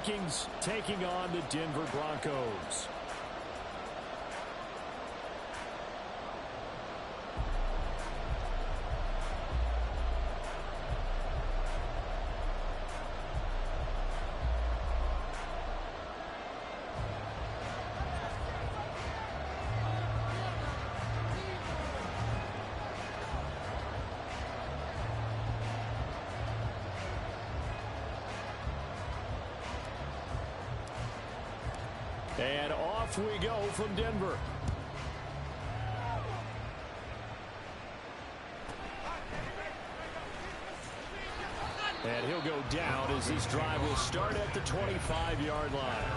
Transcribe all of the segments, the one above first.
Vikings taking on the Denver Broncos. And off we go from Denver. And he'll go down as this drive will start at the 25-yard line.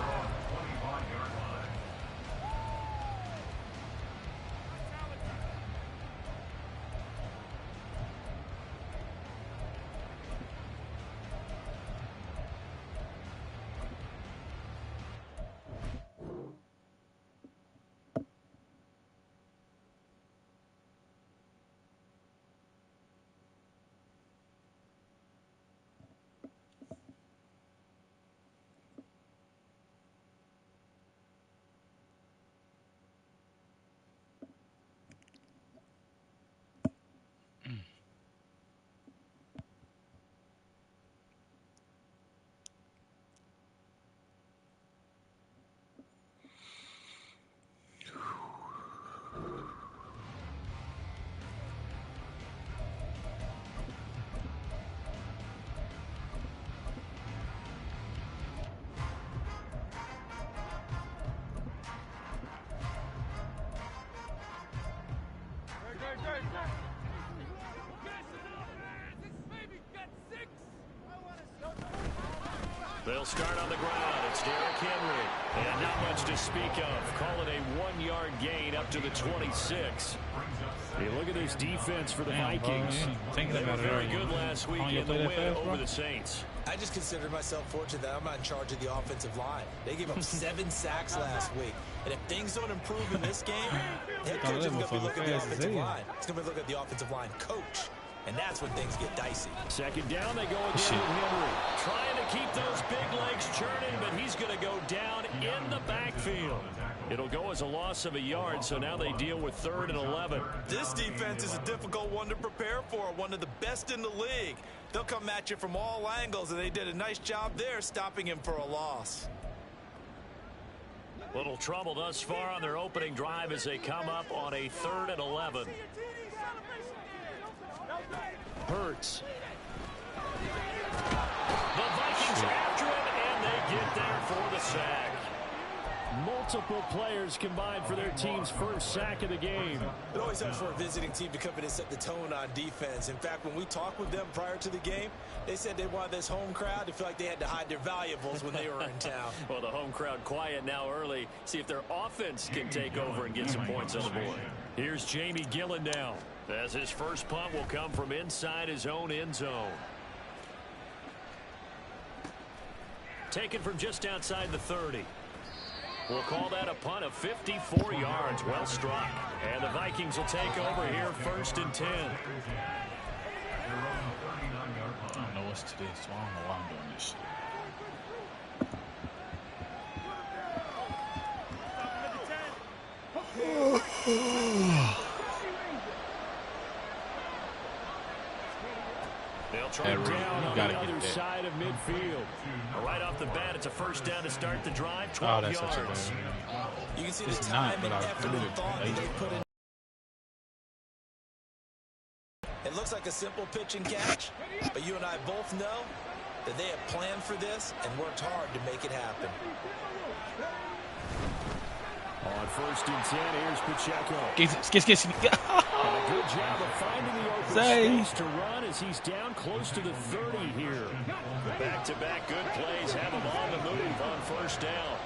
They'll start on the ground. It's Derrick Henry. And not much to speak of. Call it a 1-yard gain up to the 26. Hey, look at this defense for the Vikings. They were very good last week in the win over the Saints. I just consider myself fortunate that I'm not in charge of the offensive line. They gave up 7 sacks last week. And if things don't improve in this game, the head coach isn't going to be looking at the offensive line. He's going to be looking at the offensive line coach. And that's when things get dicey. Second down, they go again with Henry. Trying to keep those big legs churning, but he's going to go down in the backfield. It'll go as a loss of a yard, so now they deal with 3rd and 11. This defense is a difficult one to prepare for, one of the best in the league. They'll come at you from all angles, and they did a nice job there stopping him for a loss. Little trouble thus far on their opening drive as they come up on a 3rd and 11. Hurts. The Vikings after him, and they get there for the sack. Multiple players combined for their team's first sack of the game. It always helps for a visiting team to come in and set the tone on defense. In fact, when we talked with them prior to the game, they said they wanted this home crowd to feel like they had to hide their valuables when they were in town. Well, the home crowd quiet now early. See if their offense can take over and get some points on the board. Here's Jamie Gillen now, as his first punt will come from inside his own end zone. Taken from just outside the 30. We'll call that a punt of 54 yards. Well struck. And the Vikings will take over here 1st and 10. I don't know what's today, so I don't know why I'm doing this shit. They'll try down on the other side of midfield. Right off the bat, it's a first down to start the drive. 12 yards. You can see the time and effort and thought that they put in. It looks like a simple pitch and catch, but you and I both know that they have planned for this and worked hard to make it happen. On 1st and 10, here's Pacheco. A good job of finding the open space to run as he's down close to the 30 here. Back-to-back good plays have him on the move on 1st down.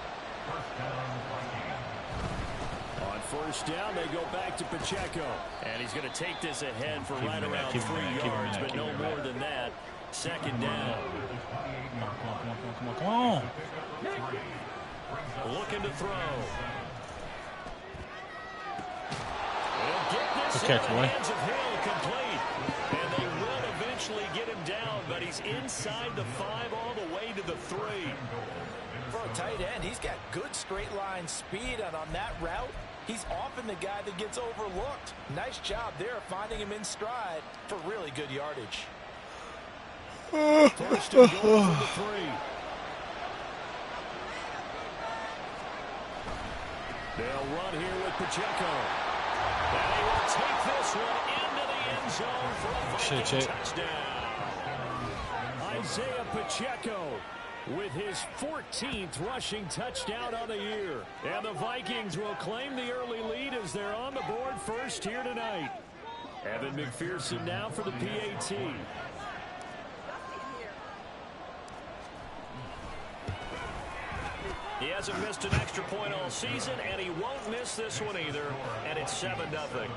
On 1st down, they go back to Pacheco. And he's going to take this ahead for right around 3 yards, but no more than that. 2nd down. Come on. Looking to throw. Good catch, boy. Hands of Hill complete. And they will eventually get him down, but he's inside the 5 all the way to the 3. tight end. He's got good straight line speed, and on that route, he's often the guy that gets overlooked. Nice job there finding him in stride for really good yardage. First and goal for the 3. They'll run here with Pacheco. And he will take this one into the end zone for a Viking touchdown. Isaiah Pacheco with his 14th rushing touchdown on the year. And the Vikings will claim the early lead as they're on the board first here tonight. Evan McPherson now for the PAT. He hasn't missed an extra point all season, and he won't miss this one either. And it's 7-0.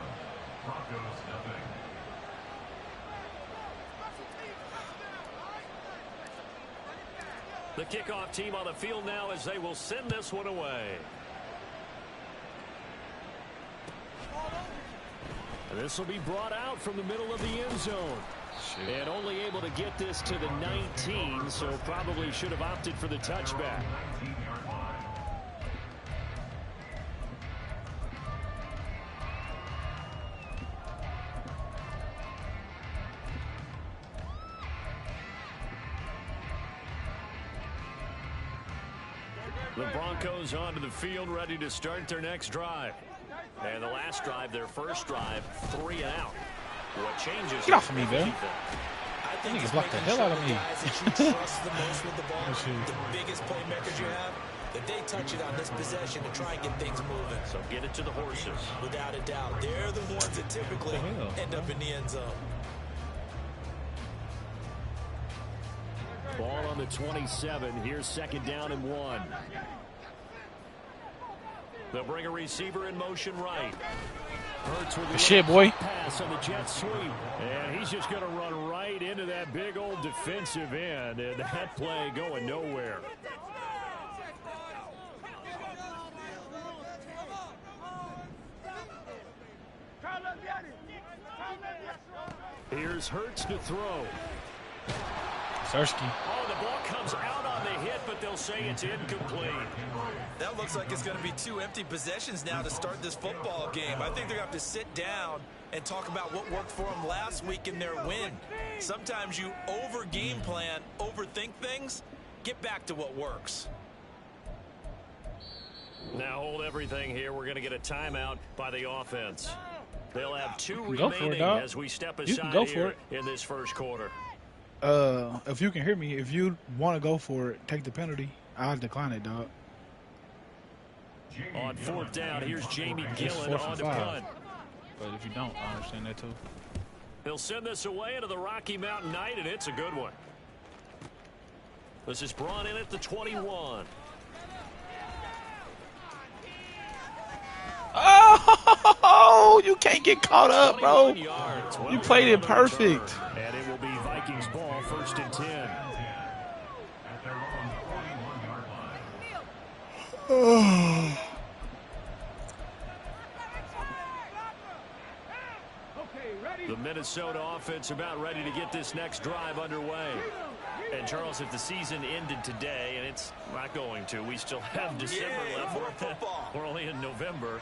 The kickoff team on the field now as they will send this one away. This will be brought out from the middle of the end zone. And only able to get this to the 19, so probably should have opted for the touchback. The Broncos onto the field, ready to start their next drive. And the last drive, their first drive, 3 and out. What changes? Get off of me, man. I think Niggas blocked the hell out of me. Guys that you trust the most with the ball, the biggest playmakers you have, that they touch it on this possession to try and get things moving. So get it to the horses. Without a doubt. They're the ones that typically end up in the end zone. Ball on the 27. Here's 2nd down and 1. They'll bring a receiver in motion right. Hurts with the shit, boy. Pass on the jet sweep. And he's just going to run right into that big old defensive end. And that play going nowhere. Here's Hurts to throw. Sersky. Oh, the ball comes out on the hit, but they'll say it's incomplete. That looks like it's going to be 2 empty possessions now to start this football game. I think they're going to have to sit down and talk about what worked for them last week in their win. Sometimes you over-game plan, overthink things. Get back to what works. Now hold everything here. We're going to get a timeout by the offense. They'll have 2 remaining as we step aside here in this first quarter. If you can hear me, if you want to go for it, take the penalty. I'll decline it, dog. On 4th down, here's Jamie Gillen on the punt. But if you don't, I understand that too. He'll send this away into the Rocky Mountain night, and it's a good one. This is brought in at the 21. Oh, you can't get caught up, bro. You played it perfect. And it will be Vikings ball, 1st and 10. The Minnesota offense about ready to get this next drive underway. And Charles, if the season ended today, and it's not going to, we still have December left. We're only in November,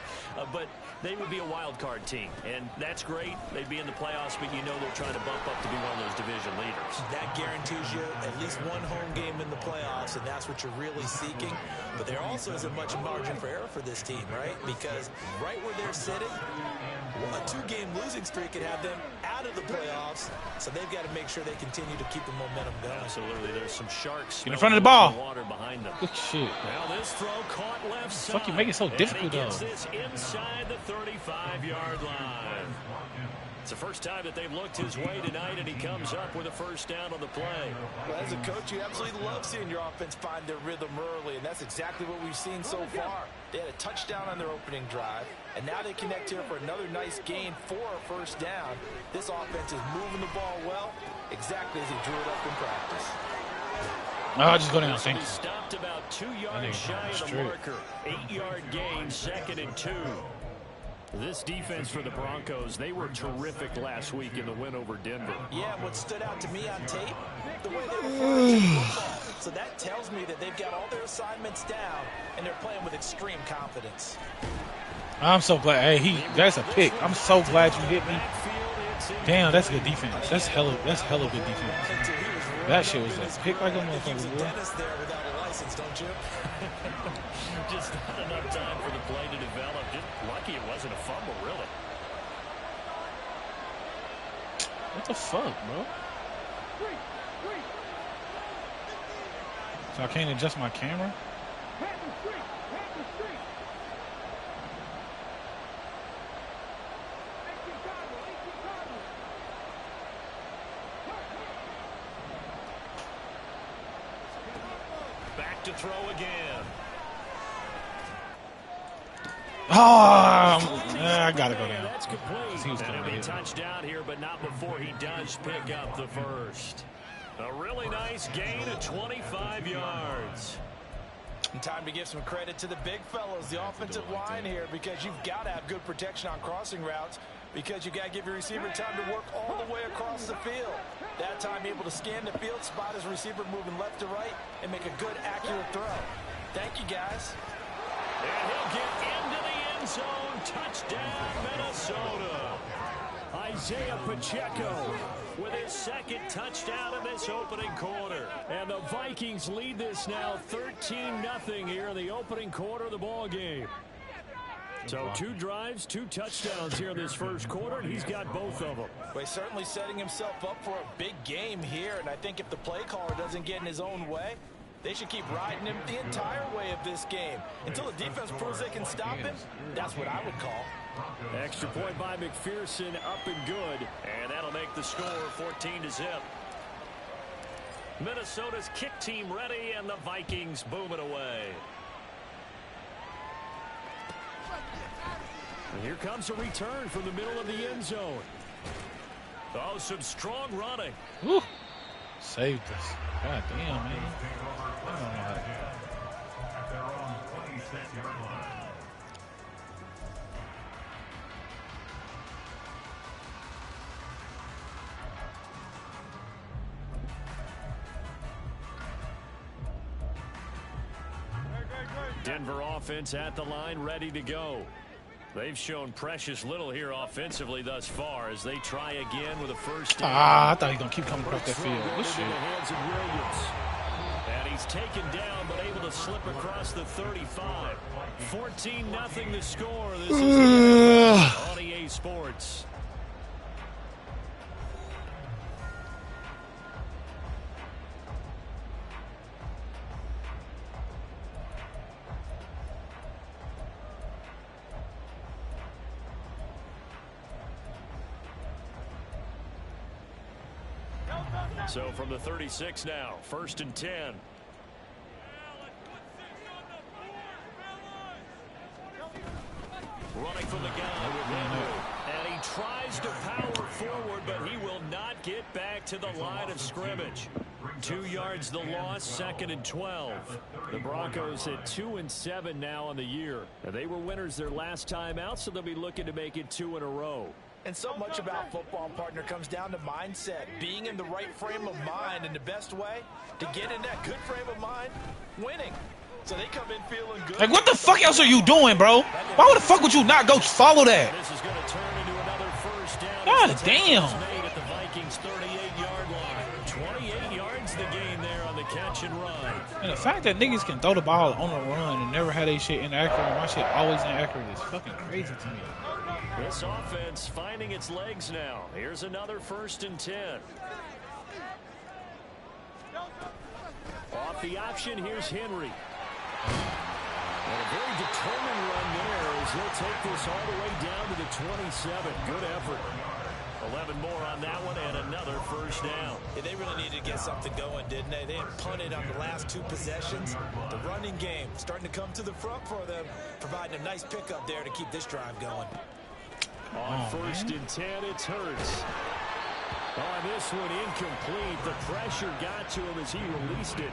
but they would be a wild card team, and that's great. They'd be in the playoffs, but you know they're trying to bump up to be one of those division leaders. That guarantees you at least 1 home game in the playoffs, and that's what you're really seeking. But there also isn't much margin for error for this team, right? Because right where they're sitting, a 2-game losing streak could have them out of the playoffs, so they've got to make sure they continue to keep the momentum going. Absolutely. There's some sharks in front of the ball. Water behind them. Good shit. Now this throw caught left side. Fuck, you make it so difficult, though. Gets this inside the 35-yard line. It's the first time that they've looked his way tonight, and he comes up with a 1st down on the play. Well, as a coach, you absolutely love seeing your offense find their rhythm early, and that's exactly what we've seen so far. They had a touchdown on their opening drive, and now they connect here for another nice gain for a 1st down. This offense is moving the ball well, exactly as he drew it up in practice. Oh, just go down. Thank you. Stopped about 2 yards shy of the marker. 8-yard gain, 2nd and 2. This defense for the Broncos, they were terrific last week in the win over Denver. Yeah, what stood out to me on tape, the way they were playing football. So that tells me that they've got all their assignments down, and they're playing with extreme confidence. I'm so glad. Hey, that's a pick. I'm so glad you hit me. Damn, that's good defense. That's hella good defense. That shit was a pick like a motherfucker. Don't you? Just not enough time for the play to develop. Just lucky it wasn't a fumble, really. What the fuck, bro? So I can't adjust my camera? To throw again. I gotta go down. That's complete. He was going to be touchdown here, but not before he does pick up the first. A really nice gain of 25 yards. And time to give some credit to the big fellows, the offensive line here, because you've got to have good protection on crossing routes, because you've got to give your receiver time to work all the way across the field. That time able to scan the field, spot his receiver moving left to right, and make a good, accurate throw. Thank you, guys. And he'll get into the end zone. Touchdown, Minnesota. Isaiah Pacheco with his second touchdown in this opening quarter. And the Vikings lead this now 13-0 here in the opening quarter of the ball game. So 2 drives, 2 touchdowns here in this first quarter, and he's got both of them. Well, he's certainly setting himself up for a big game here, and I think if the play caller doesn't get in his own way, they should keep riding him the entire way of this game. Until the defense proves they can stop him, that's what I would call. Extra point by McPherson, up and good, and that'll make the score 14-0. Minnesota's kick team ready, and the Vikings boom it away. And here comes a return from the middle of the end zone. Oh, some strong running. Woo. Saved us. God damn, man. I don't know how to do that. Denver offense at the line, ready to go. They've shown precious little here offensively thus far as they try again with a first down. I thought he was going to keep coming across that field. Good shit. And he's taken down but able to slip across the 35. 14-0 the score. This is on EA Sports. So from the 36 now, 1st and 10. Running from the gun with Henry. And he tries to power forward, but he will not get back to the line of scrimmage. 2 yards the loss, 2nd and 12. The Broncos at 2-7 now on the year. They were winners their last time out, so they'll be looking to make it 2 in a row. And so much about football, partner, comes down to mindset. Being in the right frame of mind, and the best way to get in that good frame of mind, winning. So they come in feeling good. Like, what the fuck else are you doing, bro? Why the fuck would you not go follow that? This is going to turn into another first down. God damn. Made at the Vikings 38-yard line. 28 yards the gain there on the catch and run. And the fact that niggas can throw the ball on the run and never had their shit inaccurate, and my shit always inaccurate, is fucking crazy to me. This offense finding its legs now. Here's another 1st and 10. Off the option, here's Henry. And a very determined run there as he'll take this all the way down to the 27. Good effort. 11 more on that one and another first down. Yeah, they really needed to get something going, didn't they? They had punted on the last 2 possessions. The running game starting to come to the front for them, providing a nice pickup there to keep this drive going. On 1st and 10, it's Hurts. On this one, incomplete. The pressure got to him as he released it.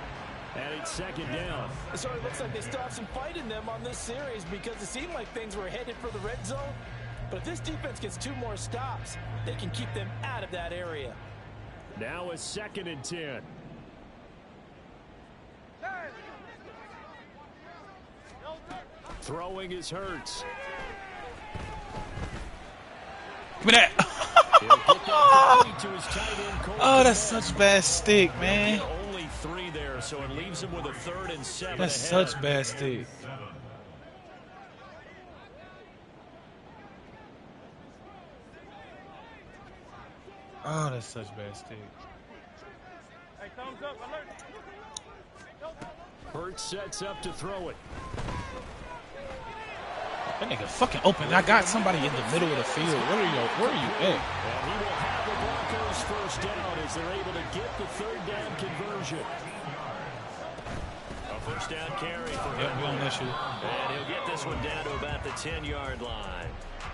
And it's 2nd down. So it looks like they still have some fight in them on this series because it seemed like things were headed for the red zone. But if this defense gets 2 more stops, they can keep them out of that area. Now a 2nd and 10. Throwing is Hurts. Give me that. Oh, that's such bad stick, man. Only 3 there, so it leaves him with a 3rd and 7. That's such bad stick. Oh, that's such bad stick. Hurts sets up to throw it. That nigga fucking open. I got somebody in the middle of the field. Where are you at? And he will have the Broncos first down as they're able to get the 3rd down conversion. A first down carry for him. We on that shit. And he'll get this one down to about the 10-yard line.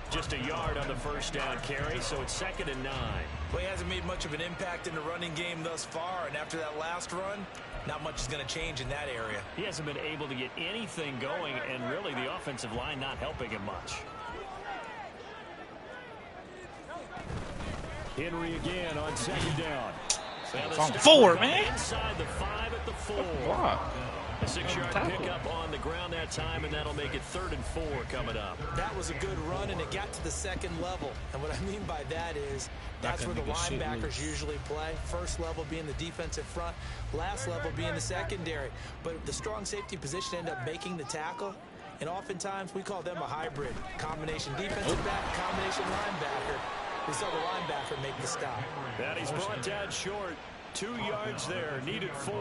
Just a yard on the first down carry, so it's 2nd and 9. Well, he hasn't made much of an impact in the running game thus far, and after that last run, not much is going to change in that area. He hasn't been able to get anything going, and really the offensive line not helping him much. Henry again on 2nd down. It's on 4, man. Inside the 5 at the 4. Wow. A 6-yard pickup on the ground that time, and that'll make it 3rd and 4 coming up. That was a good run, and it got to the 2nd level. And what I mean by that is that's where the linebackers usually play. First level being the defensive front, last level being the secondary. But the strong safety position ended up making the tackle, and oftentimes we call them a hybrid. Combination defensive back, combination linebacker. We saw the linebacker make the stop. And he's brought down short. 2 yards there, needed 4.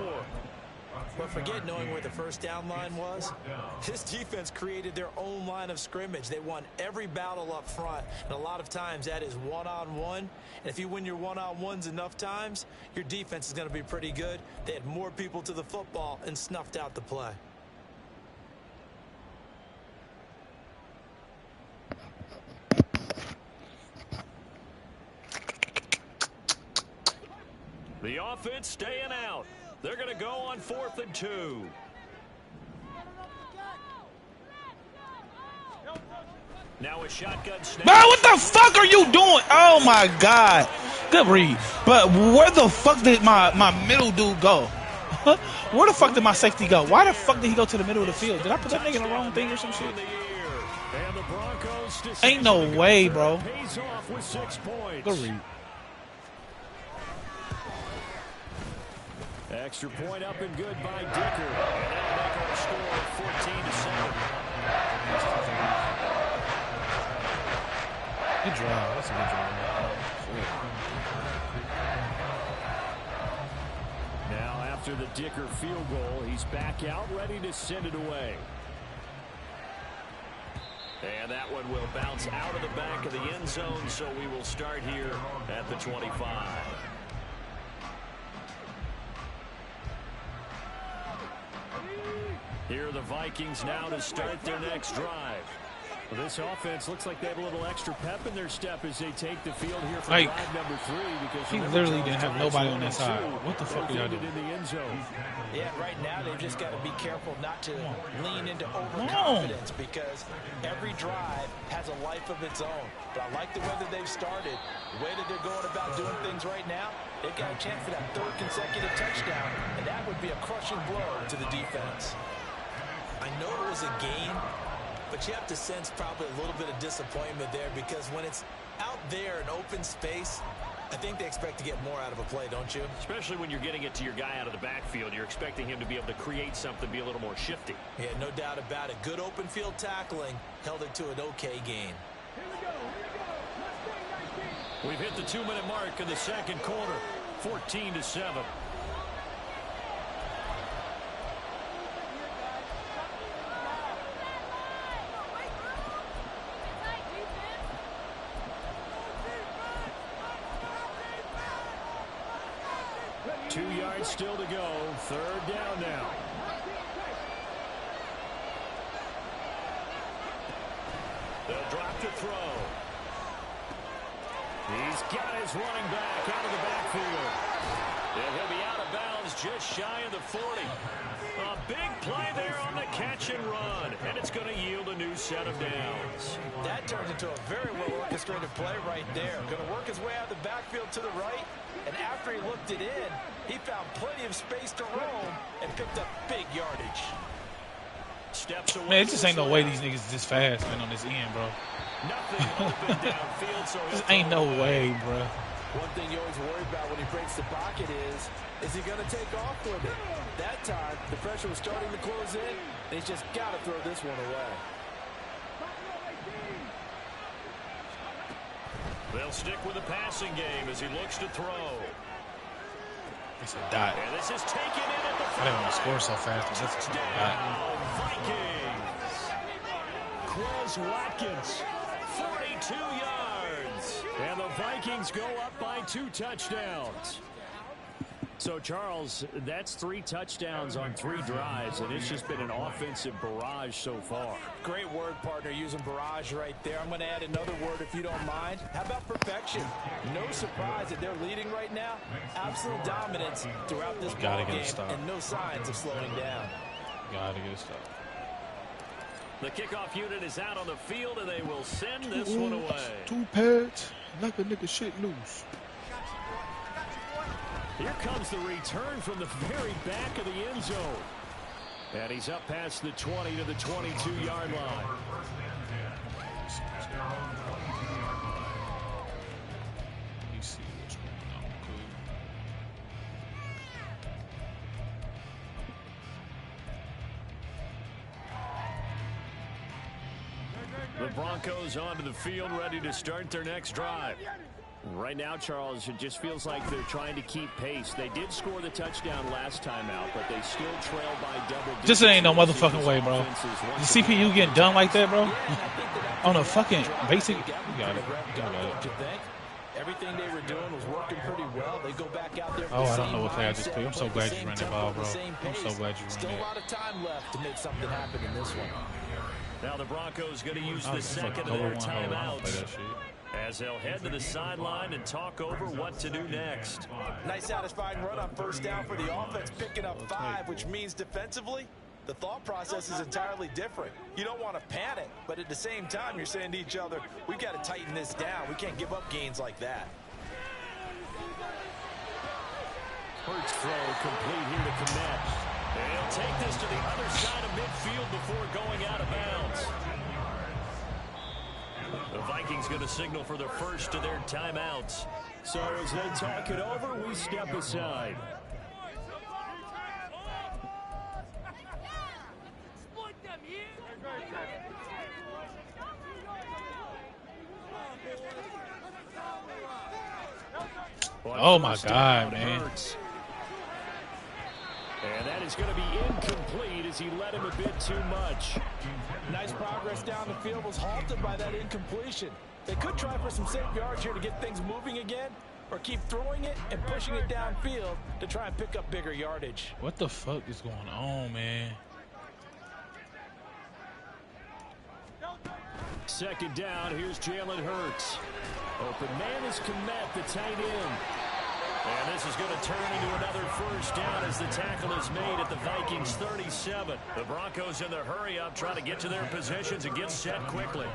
But forget knowing where the first down line was. This defense created their own line of scrimmage. They won every battle up front, and a lot of times that is one-on-one. And if you win your one-on-ones enough times, your defense is going to be pretty good. They had more people to the football and snuffed out the play. The offense staying out. They're going to go on 4th and 2. Now a shotgun snap. Bro, what the fuck are you doing? Oh my God. Good read. But where the fuck did my middle dude go? Where the fuck did my safety go? Why the fuck did he go to the middle of the field? Did I put that nigga in the wrong thing or some shit? Ain't no way, bro. Good read. Extra point up and good by Dicker. And that'll make our score 14-7. Good drive. That's a good drive. Now after the Dicker field goal, he's back out ready to send it away. And that one will bounce out of the back of the end zone, so we will start here at the 25. Here are the Vikings now to start their next drive. Well, this offense looks like they have a little extra pep in their step as they take the field here for drive number 3. Because he literally didn't have nobody on that side. What the fuck are y'all doing? In the end zone. Yeah, right now they've just got to be careful not to lean into overconfidence because every drive has a life of its own. But I like the way that they've started. The way that they're going about doing things right now, they've got a chance for that 3rd consecutive touchdown, and that would be a crushing blow to the defense. I know it was a game, but you have to sense probably a little bit of disappointment there because when it's out there in open space, I think they expect to get more out of a play, don't you? Especially when you're getting it to your guy out of the backfield. You're expecting him to be able to create something, be a little more shifty. Yeah, no doubt about it. Good open field tackling held it to an okay gain. We've hit the 2-minute mark in the second quarter, 14-7. Still to go. 3rd down now. They'll drop to throw. He's got his running back out of the backfield. And he'll be out of bounds just shy of the 40. A big play there on the catch play-action run, and it's going to yield a new set of downs. That turns into a very well-orchestrated play right there. Going to work his way out of the backfield to the right, and after he looked it in, he found plenty of space to roam and picked up big yardage. Steps away. Man, it just ain't no way these niggas is this fast, man, on this end, bro. Nothing open downfield, so Just ain't no way, bro. One thing you always worry about when he breaks the pocket is he going to take off with it? That time, the pressure was starting to close in, and he's just got to throw this one away. They'll stick with the passing game as he looks to throw. It's a dot. And this is taken in at the I didn't want to score so fast, but that's a dot. Vikings. Quez Watkins, 42 yards. And the Vikings go up by 2 touchdowns. So, Charles, that's 3 touchdowns on 3 drives, and it's just been an offensive barrage so far. Great word, partner, using barrage right there. I'm going to add another word if you don't mind. How about perfection? No surprise that they're leading right now. Absolute dominance throughout this ball game, and no signs of slowing down. Gotta get a stop. The kickoff unit is out on the field, and they will send this one away. 2 pads, like a nigga shit loose. Here comes the return from the very back of the end zone. And he's up past the 20 to the 22-yard line. The Broncos onto the field, ready to start their next drive. Right now, Charles, it just feels like they're trying to keep pace. They did score the touchdown last time out, but they still trail by double digits. This ain't no motherfucking way, bro. The CPU getting done like that, bro? On a fucking basic. You got it. Everything they were doing was working pretty well. They go back out there. Oh, I don't know what play I just played. I'm so glad you ran that ball, bro. I'm so glad you ran Still a lot of time left to make something happen in this one. Now the Broncos going to use the second of their timeouts as they'll head to the sideline and talk over what to do next. Nice satisfying run on first down for the offense, picking up 5, which means defensively, the thought process is entirely different. You don't want to panic, but at the same time, you're saying to each other, we've got to tighten this down. We can't give up gains like that. Hurts throw complete here to connect. And he'll take this to the other side of midfield before going out of bounds. The Vikings going to signal for the first of their timeouts. So as they talk it over, we step aside. Oh my God, man. And that is going to be incomplete as he led him a bit too much. Nice progress down the field was halted by that incompletion. They could try for some safe yards here to get things moving again, or keep throwing it and pushing it downfield to try and pick up bigger yardage. What the fuck is going on, man? Second down, here's Jalen Hurts. Open man is Kmet, the tight end. And this is going to turn into another first down as the tackle is made at the Vikings 37. The Broncos in the hurry-up try to get to their positions and get set quickly.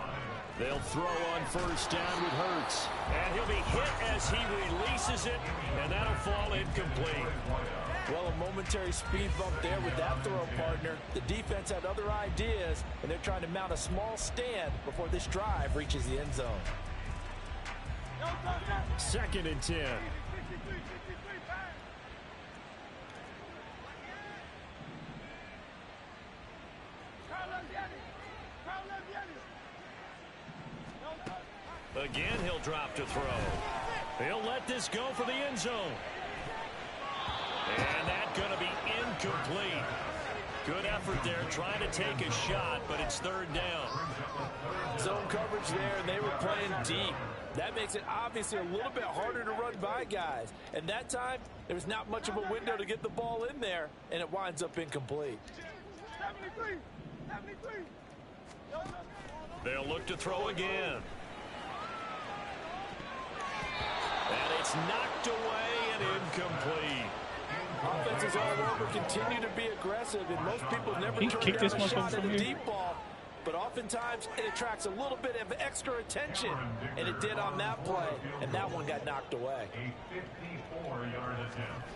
They'll throw on first down with Hurts. And he'll be hit as he releases it, and that'll fall incomplete. Well, a momentary speed bump there with that throw, partner. The defense had other ideas, and they're trying to mount a small stand before this drive reaches the end zone. Second and 10. Again, he'll drop to throw. He'll let this go for the end zone. And that's going to be incomplete. Good effort there, trying to take a shot, but it's third down. Zone coverage there, and they were playing deep. That makes it obviously a little bit harder to run by guys. And that time, there was not much of a window to get the ball in there, and it winds up incomplete. They'll look to throw again. And it's knocked away and incomplete. Offensive is all over. Continue to be aggressive, and most people never He turn kicked down this a shot motherfucker at from a here. deep ball. But oftentimes, it attracts a little bit of extra attention. And it did on that play. And that one got knocked away. A 54-yard attempt.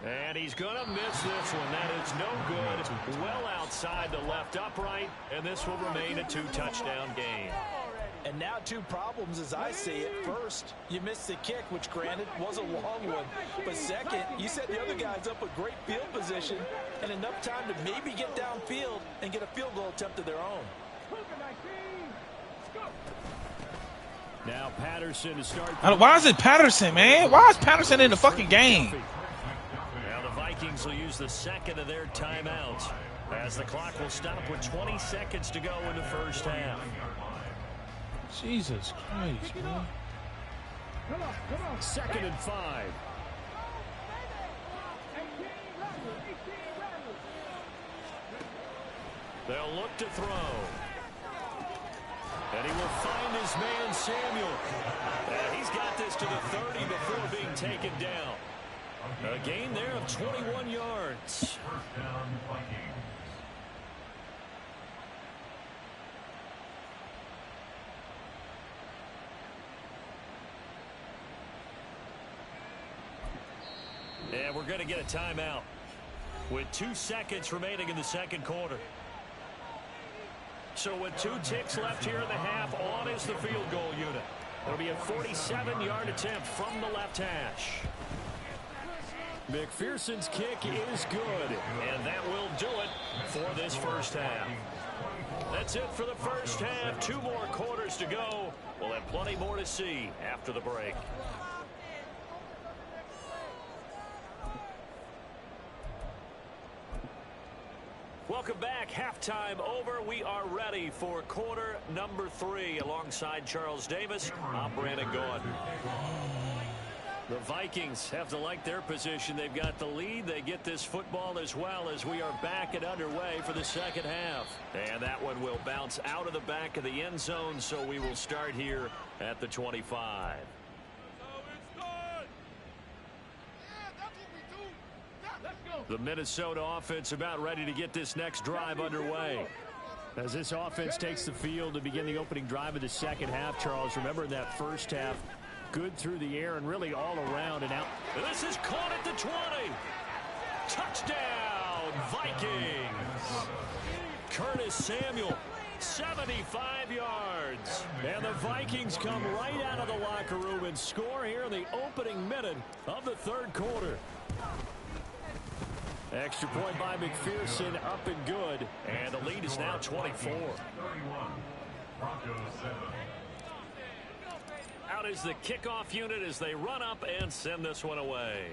And he's going to miss this one. That is no good. Well outside the left upright. And this will remain a 2-touchdown game. And now 2 problems as I see it. First, you missed the kick, which granted was a long one. But second, you set the other guys up with great field position and enough time to maybe get downfield and get a field goal attempt of their own. Now Patterson to start. Why is it Patterson, man? Why is Patterson in the fucking game? Now the Vikings will use the second of their timeouts as the clock will stop with 20 seconds to go in the first half. Jesus Christ, man. 2nd and 5. They'll look to throw. And he will find his man Samuel. And he's got this to the 30 before being taken down. A gain there of 21 yards. And we're going to get a timeout with 2 seconds remaining in the second quarter. So with 2 ticks left here in the half, on is the field goal unit. It'll be a 47-yard attempt from the left hash. McPherson's kick is good, and that will do it for this first half. That's it for the first half. 2 more quarters to go. We'll have plenty more to see after the break. Welcome back. Halftime over. We are ready for quarter number 3. Alongside Charles Davis, I'm Brandon Gaughan. The Vikings have to like their position. They've got the lead. They get this football as well as we are back and underway for the second half. And that one will bounce out of the back of the end zone, so we will start here at the 25. The Minnesota offense about ready to get this next drive underway. As this offense takes the field to begin the opening drive of the second half, Charles, remember in that first half, good through the air and really all around and out. This is caught at the 20. Touchdown, Vikings. Curtis Samuel, 75 yards. And the Vikings come right out of the locker room and score here in the opening minute of the third quarter. Extra point by McPherson, up and good. And the lead is now 24. Out is the kickoff unit as they run up and send this one away.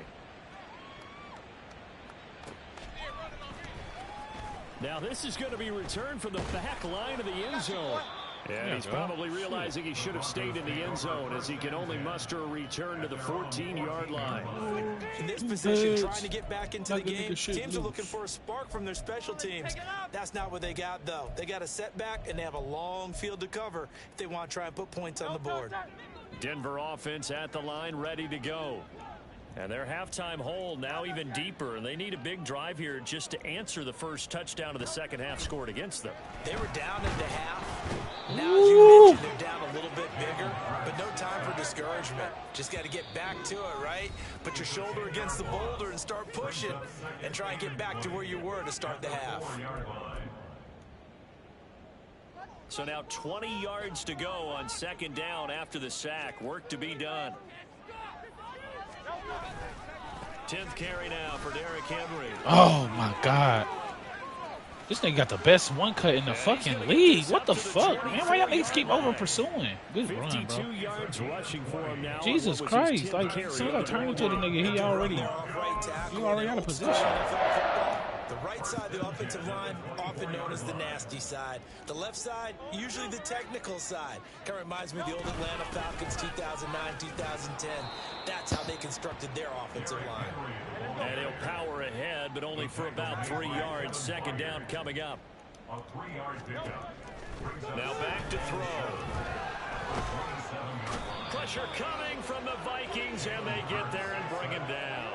Now this is going to be returned from the back line of the end zone. And he's probably realizing he should have stayed in the end zone as he can only muster a return to the 14-yard line. In this position, trying to get back into the game, teams are looking for a spark from their special teams. That's not what they got, though. They got a setback, and they have a long field to cover if they want to try and put points on the board. Denver offense at the line, ready to go. And their halftime hole now even deeper, and they need a big drive here just to answer the first touchdown of the second half scored against them. They were down into half. Now, as you mentioned, they're down a little bit bigger, but no time for discouragement. Just got to get back to it, right? Put your shoulder against the boulder and start pushing and try and get back to where you were to start the half. So now 20 yards to go on second down after the sack. Work to be done. 10th carry now for Derrick Henry. Oh, my God. This nigga got the best one cut in the fucking league. What the fuck, man? Why y'all niggas keep over pursuing? Good run, bro. Yards rushing for him now. Jesus Christ. Like, so I got to turn into the nigga. He already out of position. The right side of the offensive line, often known as the nasty side. The left side, usually the technical side. Kind of reminds me of the old Atlanta Falcons 2009, 2010. That's how they constructed their offensive line. And he'll power ahead, but only for about 3 yards. Second down coming up. Now back to throw. Pressure coming from the Vikings, and they get there and bring him down.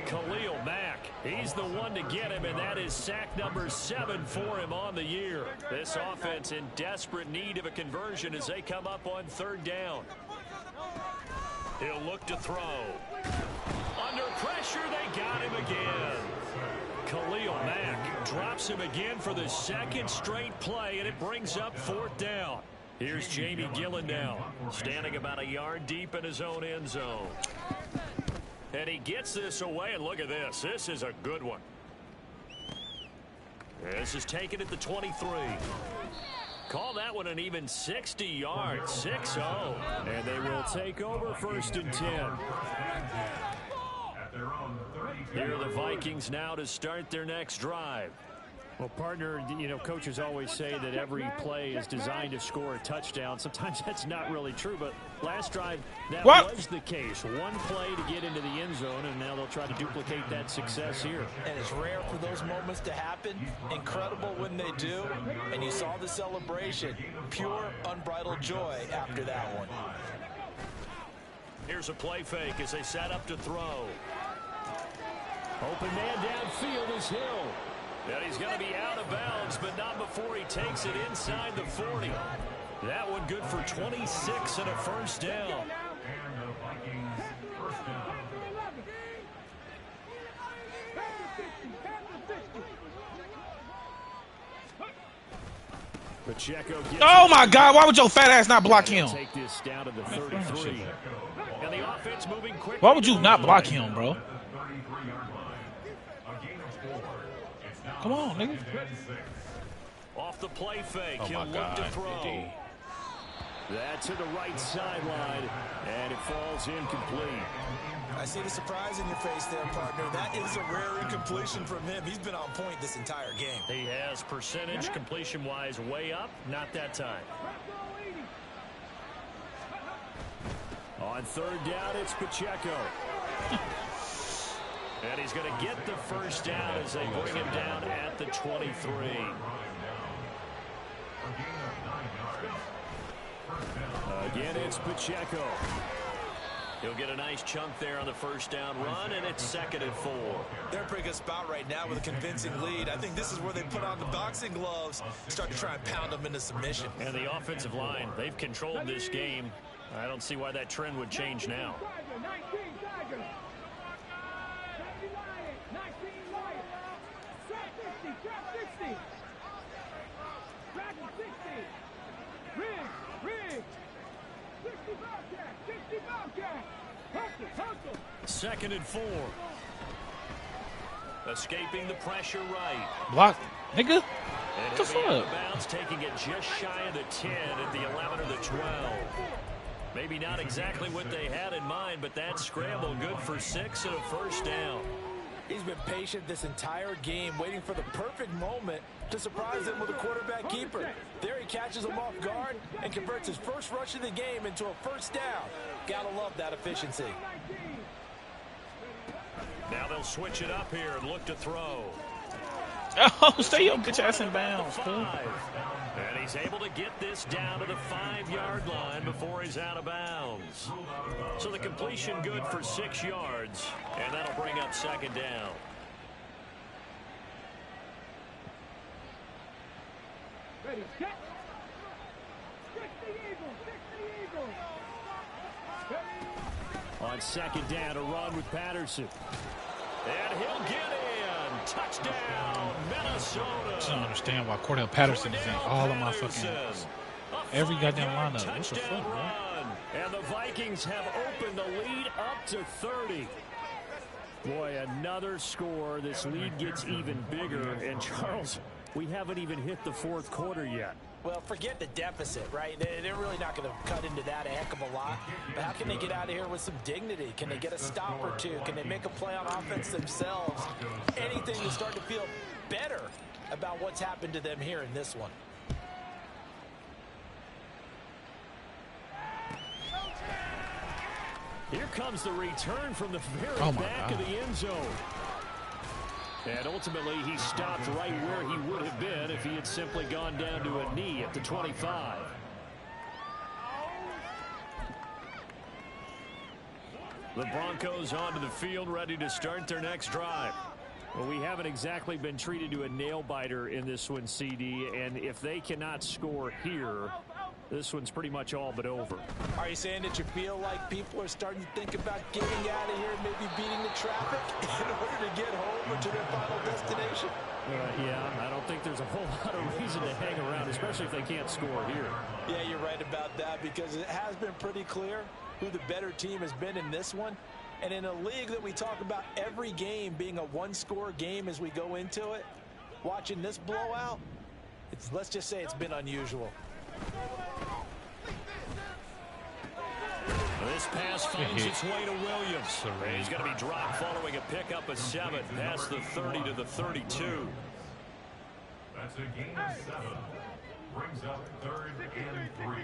Khalil Mack, he's the one to get him, and that is sack number 7 for him on the year. This offense in desperate need of a conversion as they come up on 3rd down. He'll look to throw. Under pressure, they got him again. Khalil Mack drops him again for the 2nd straight play, and it brings up 4th down. Here's Jamie Gillen now, standing about a yard deep in his own end zone. And he gets this away, and look at this. This is a good one. This is taken at the 23. Call that one an even 60 yards, 6-0. And they will take over 1st and 10. Here are the Vikings now to start their next drive. Well, partner, you know, coaches always say that every play is designed to score a touchdown. Sometimes that's not really true, but last drive, that was the case. One play to get into the end zone, and now they'll try to duplicate that success here. And it's rare for those moments to happen. Incredible when they do. And you saw the celebration. Pure, unbridled joy after that one. Here's a play fake as they set up to throw. Open man downfield is Hill. And he's going to be out of bounds, but not before he takes it inside the 40. That one good for 26 and a 1st down. Pacheco gets Oh my God! Why would your fat ass not block him? Take this down to the 33. And the offense moving quickly. Why would you not block him, bro? Come on, nigga. Off the play fake, Oh he'll my look God. to throw. That's to the right sideline, and it falls incomplete. I see the surprise in your face there, partner. That is a rare incompletion from him. He's been on point this entire game. He has percentage completion-wise way up, not that time. On 3rd down, it's Pacheco. And he's going to get the 1st down as they bring him down at the 23. Again, it's Pacheco. He'll get a nice chunk there on the 1st down run, and it's 2nd and 4. They're in a pretty good spot right now with a convincing lead. I think this is where they put on the boxing gloves, start to try and pound them into submission. And the offensive line, they've controlled this game. I don't see why that trend would change now. Second and 4. Escaping the pressure right. Block, nigga. And What the he'll be out of fuck? bounds, taking it just shy of the 10 at the 11 or the 12. Maybe not exactly what they had in mind, but that scramble good for 6 and a 1st down. He's been patient this entire game, waiting for the perfect moment to surprise them with a quarterback keeper. There he catches him off guard and converts his first rush of the game into a 1st down. Gotta love that efficiency. Now they'll switch it up here and look to throw. Oh, stay your bitch ass in bounds, fool. And he's able to get this down to the 5-yard line before he's out of bounds. So the completion good for 6 yards, and that'll bring up 2nd down. Ready, set. Stick the eagle, stick the eagle. On 2nd down, a run with Patterson. And he'll get in. Touchdown, Minnesota. I don't understand why Cordell Patterson is in all of my fucking every goddamn lineup. What the fuck, bro? And the Vikings have opened the lead up to 30. Boy, another score. This lead gets even bigger. And Charles, we haven't even hit the 4th quarter yet. Well, forget the deficit, right? They're really not going to cut into that a heck of a lot. But how can they get out of here with some dignity? Can they get a stop or two? Can they make a play on offense themselves? Anything to start to feel better about what's happened to them here in this one. Here comes the return from the very back of the end zone. And ultimately, he stopped right where he would have been if he had simply gone down to a knee at the 25. The Broncos onto the field, ready to start their next drive. Well, we haven't exactly been treated to a nail-biter in this one, CD, and if they cannot score here, this one's pretty much all but over. Are you saying that you feel like people are starting to think about getting out of here and maybe beating the traffic in order to get home or to their final destination? Yeah, I don't think there's a whole lot of reason to hang around, especially if they can't score here. Yeah, you're right about that, because it has been pretty clear who the better team has been in this one. And in a league that we talk about every game being a one-score game as we go into it, watching this blowout, let's just say it's been unusual. This pass finds its way to Williams. He's going to be dropped following a pickup of 7 past the 30 to the 32. That's a gain of 7. Brings up 3rd and 3.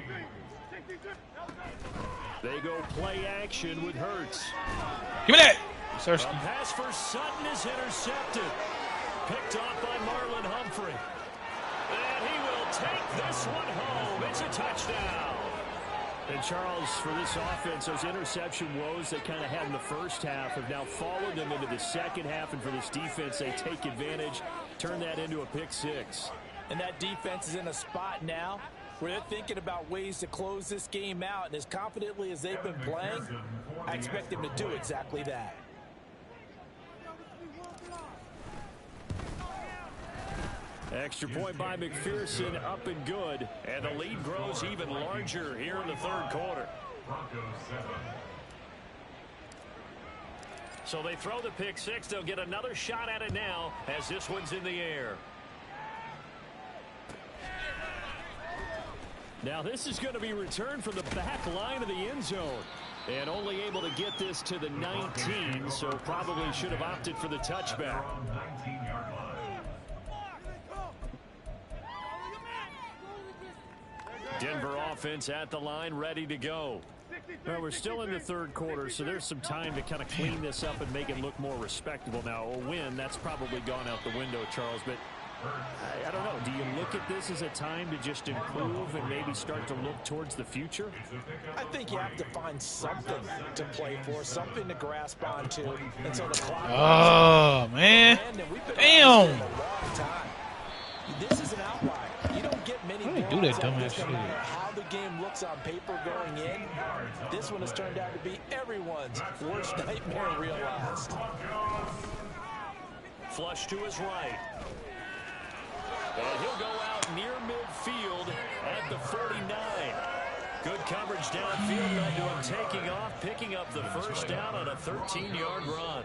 They go play action with Hurts. Give me that. A pass for Sutton is intercepted. Picked off by Marlon Humphrey. And he will take this one home. It's a touchdown. And Charles, for this offense, those interception woes they kind of had in the first half have now followed them into the second half. And for this defense, they take advantage, turn that into a pick 6. And that defense is in a spot now where they're thinking about ways to close this game out. And as confidently as they've been playing, I expect them to do exactly that. Extra point by McPherson, up and good. And the lead grows even larger here in the third quarter. So they throw the pick 6. They'll get another shot at it now as this one's in the air. Now this is going to be returned from the back line of the end zone. And only able to get this to the 19, so probably should have opted for the touchback. Denver offense at the line, ready to go. Well, we're still in the third quarter, so there's some time to kind of clean this up and make it look more respectable. Now, a win, that's probably gone out the window, Charles, but I don't know. Do you look at this as a time to just improve and maybe start to look towards the future? I think you have to find something to play for, something to grasp onto until the clock. Oh, man. Damn. This is an outlier. You don't get many Why do they do that dumbass no shit? matter how the game looks on paper going in. This one has turned out to be everyone's worst nightmare realized. Flush to his right. And he'll go out near midfield at the 49. Good coverage downfield led to him taking off, picking up the first down on a 13-yard run.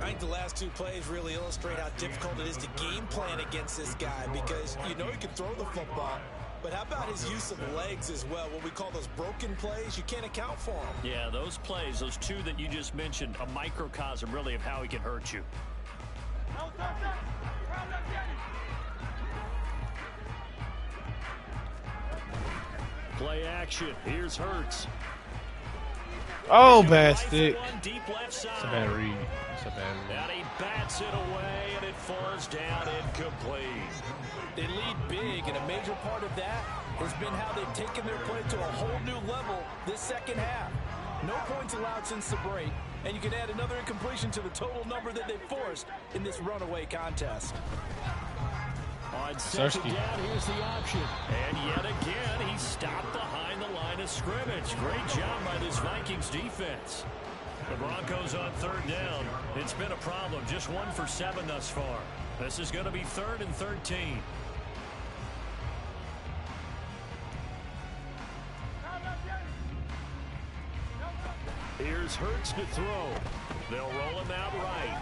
I think the last 2 plays really illustrate how difficult it is to game plan against this guy, because you know he can throw the football, but how about his use of legs as well? What we call those broken plays, you can't account for them. Yeah, those plays, those 2 that you just mentioned, a microcosm really of how he can hurt you. Play action. Here's Hurts. Oh, bad stick. Deep left side. It's a bad read. It's a bad read. And he bats it away, and it falls down incomplete. They lead big, and a major part of that has been how they've taken their play to a whole new level this second half. No points allowed since the break, and you can add another incompletion to the total number that they forced in this runaway contest. On second down, here's the option. And yet again, he stopped behind the line of scrimmage. Great job by this Vikings defense. The Broncos on third down. It's been a problem. Just 1 for 7 thus far. This is going to be 3rd and 13. Here's Hurts to throw. They'll roll him out right.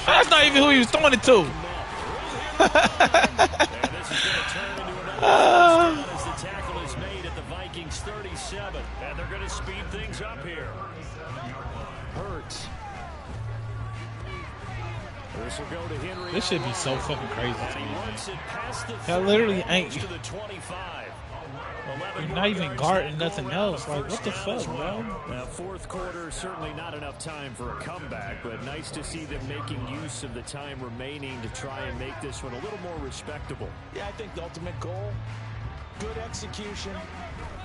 That's not even who he was throwing it to. And this is going to turn into another as the tackle is made at the Vikings 37. And they're going to speed things up here. Hurts. This will go to Henry. This should be so fucking crazy to me. That That literally ain't. to the 25. You're not even guarding nothing else. Like, what the fuck, bro? Now, fourth quarter, certainly not enough time for a comeback, but nice to see them making use of the time remaining to try and make this one a little more respectable. Yeah, I think the ultimate goal, good execution,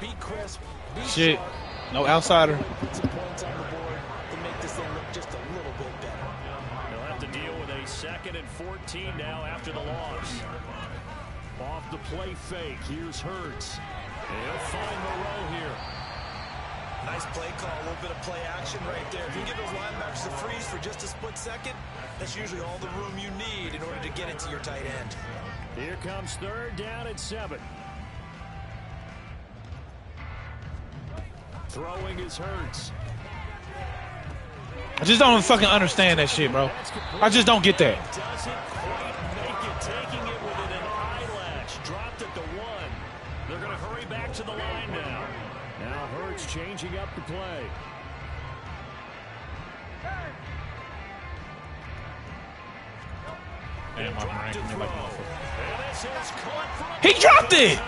be crisp, be Shit. sharp, No outsider. Put some points on the board to make this thing look just a little bit better. They'll have to deal with a 2nd and 14 now after the loss. Off the play fake. Here's Hurts. He'll find Moreau here. Nice play call, a little bit of play action right there. If you give those linebackers a freeze for just a split second, that's usually all the room you need in order to get it to your tight end. Here comes 3rd down and 7. Throwing is Hurts. I just don't fucking understand that shit, bro. I just don't get that. Doesn't quite make it, taking it within an eyelash. Dropped at the 1. They're going to hurry back to the line now. Now Hurts changing up the play. He dropped it.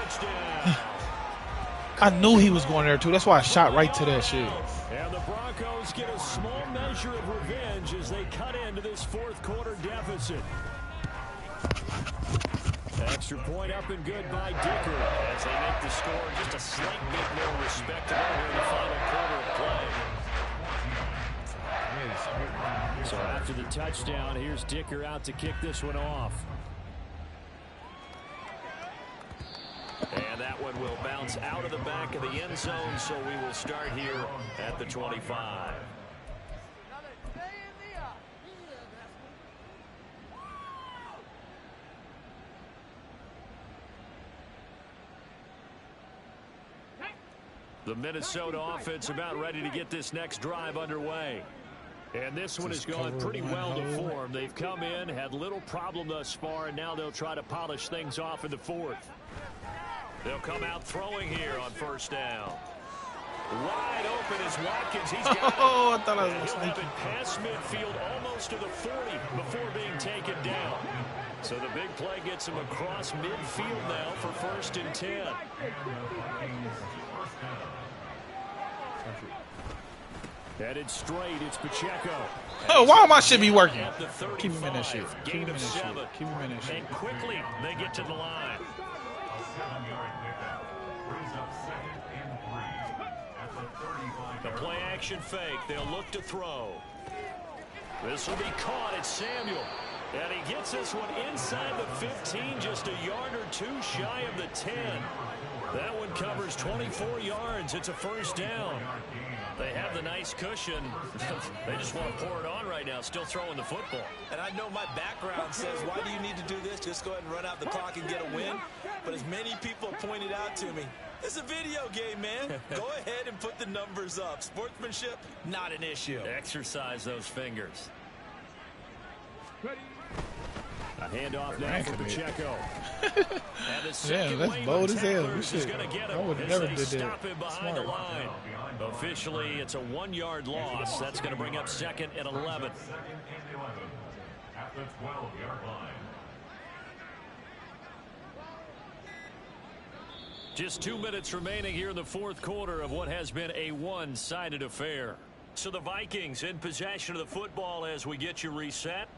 I knew he was going there too. That's why I shot right to that shit. And the Broncos get a small measure of revenge as they cut into this 4th quarter deficit. Extra point up and good by Dicker as they make the score just a slight bit more respectable here in the final quarter of play. So after the touchdown, here's Dicker out to kick this one off. And that one will bounce out of the back of the end zone, so we will start here at the 25. The Minnesota offense about ready to get this next drive underway. And this one has gone pretty well to form. They've come in, had little problem thus far, and now they'll try to polish things off in the 4th. They'll come out throwing here on 1st down. Wide open is Watkins. He's got it. Oh, I thought I was He'll sneaky. have it past midfield almost to the 40 before being taken down. So the big play gets him across midfield now for 1st and 10. Headed straight, it's Pacheco. Oh, why my shit be working? Keep him in that shit. Keep him in that shit. Keep him in that shit. And quickly, they get to the line. 7-yard pickup brings up 2nd and 3 at the 35. The play action fake. They'll look to throw. This will be caught. It's Samuel. And he gets this one inside the 15, just a yard or 2 shy of the 10. That one covers 24 yards. It's a 1st down. They have the nice cushion. They just want to pour it on right now, still throwing the football. And I know my background says, why do you need to do this? Just go ahead and run out the clock and get a win. But as many people pointed out to me, it's a video game, man. Go ahead and put the numbers up. Sportsmanship, not an issue. Exercise those fingers. A handoff now for Pacheco. Yeah, that's bold as hell. We should. I would have never did that. Stop him behind the line. Officially, it's a 1-yard loss. That's going to bring up 2nd and 11. 2nd and 11 at the 12-yard line. Just 2 minutes remaining here in the 4th quarter of what has been a one-sided affair. So the Vikings in possession of the football as we get you reset.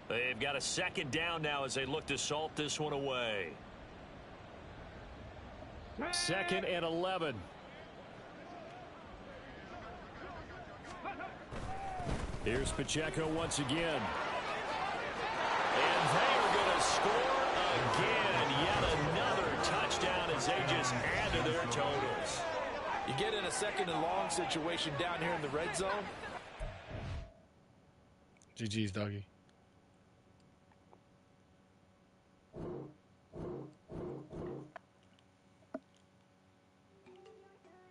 They've got a 2nd down now as they look to salt this one away. 2nd and 11. Here's Pacheco once again. And they're going to score again. Yet another touchdown as they just add to their totals. You get in a 2nd and long situation down here in the red zone. GG's, doggy.